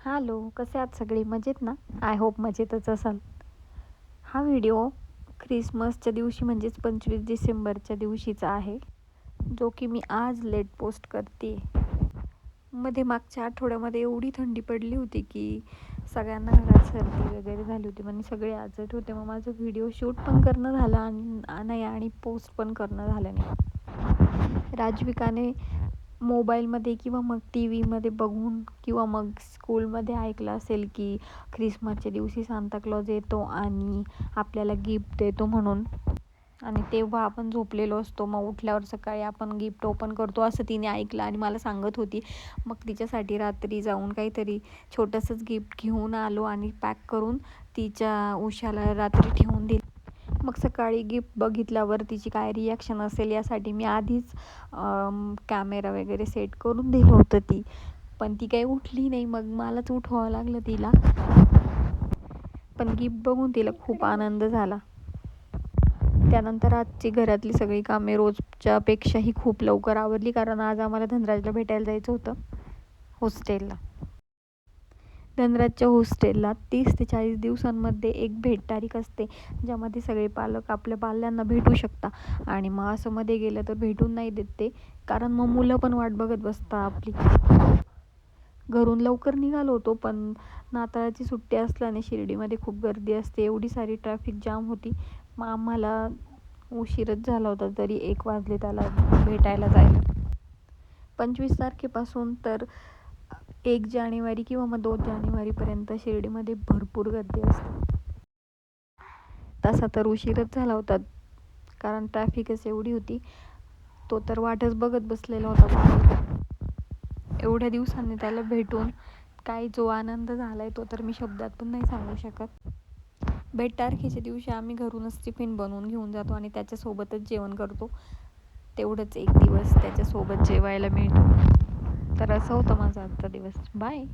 Hello, कसे आहात सगळे? मजेत ना? आय होप मजेतच असाल. हा व्हिडिओ ख्रिसमसच्या दिवशी म्हणजेच 25 डिसेंबरच्या दिवशीचा आहे, जो की मी आज लेट पोस्ट करते. मागच्या आठवड्यामध्ये एवढी थंडी पडली होती की सगळ्यांना घरात सर्दी वगैरे झाली होती आणि सगळे आजारी होते. मग माझं व्हिडिओ शूट पण करणं झालं नाही आणि पोस्ट पण करणं झालं नाही. राजविकाने मोबाईलमध्ये किंवा मग टी व्हीमध्ये बघून किंवा मग स्कूलमध्ये ऐकलं असेल की ख्रिसमसच्या दिवशी सांता क्लॉज येतो आणि आपल्याला गिफ्ट देतो म्हणून, आणि तेव्हा आपण झोपलेलो असतो, मग उठल्यावर सकाळी आपण गिफ्ट ओपन करतो असं तिने ऐकलं आणि मला सांगत होती. मग तिच्यासाठी रात्री जाऊन काहीतरी छोटंसंच गिफ्ट घेऊन आलो आणि पॅक करून तिच्या उशाला रात्री ठेवून दिलं. मग सकाळी गिफ्ट बघितल्यावर तिची काय रिॲक्शन असेल यासाठी मी आधीच कॅमेरा वगैरे सेट करून दिलं होतं. पण ती काही उठली नाही. मग मलाच उठवावं लागलं तिला. पण गिफ्ट बघून तिला खूप आनंद झाला. त्यानंतर आजची घरातली सगळी कामे रोजच्यापेक्षाही खूप लवकर आवरली, कारण आज आम्हाला धनराजला भेटायला जायचं होतं हॉस्टेलला. धनराजच्या हॉस्टेलला 30 ते 40 दिवसांमध्ये एक भेट तारीख असते, ज्यामध्ये सगळे पालक आपल्या पाल्यांना भेटू शकतात. आणि मग असं मध्ये गेलं तर भेटून नाही देत ते, कारण मग मुलं पण वाट बघत बसतात आपली. घरून लवकर निघालो होतो, पण नाताळाची सुट्टी असल्याने शिर्डीमध्ये खूप गर्दी असते, एवढी सारी ट्रॅफिक जाम होती. मग आम्हाला उशीरच झाला होता, तरी 1 वाजले त्याला भेटायला जायला. 25 तारखेपासून तर 1 जानेवारी किंवा मग 2 जानेवारीपर्यंत शिर्डीमध्ये भरपूर गर्दी असते. तसा तर उशीरच झाला होता, कारण ट्रॅफिकच एवढी होती. तो तर वाटच बघत बसलेला होता. एवढ्या दिवसांनी त्याला भेटून काही जो आनंद झालाय तो तर मी शब्दात पण नाही सांगू शकत. भेट तारखेच्या दिवशी आम्ही घरूनच टिफिन बनवून घेऊन जातो आणि त्याच्यासोबतच जेवण करतो. तेवढंच एक दिवस त्याच्यासोबत जेवायला मिळतो. तर असं होतं माझा आजचा दिवस. बाय.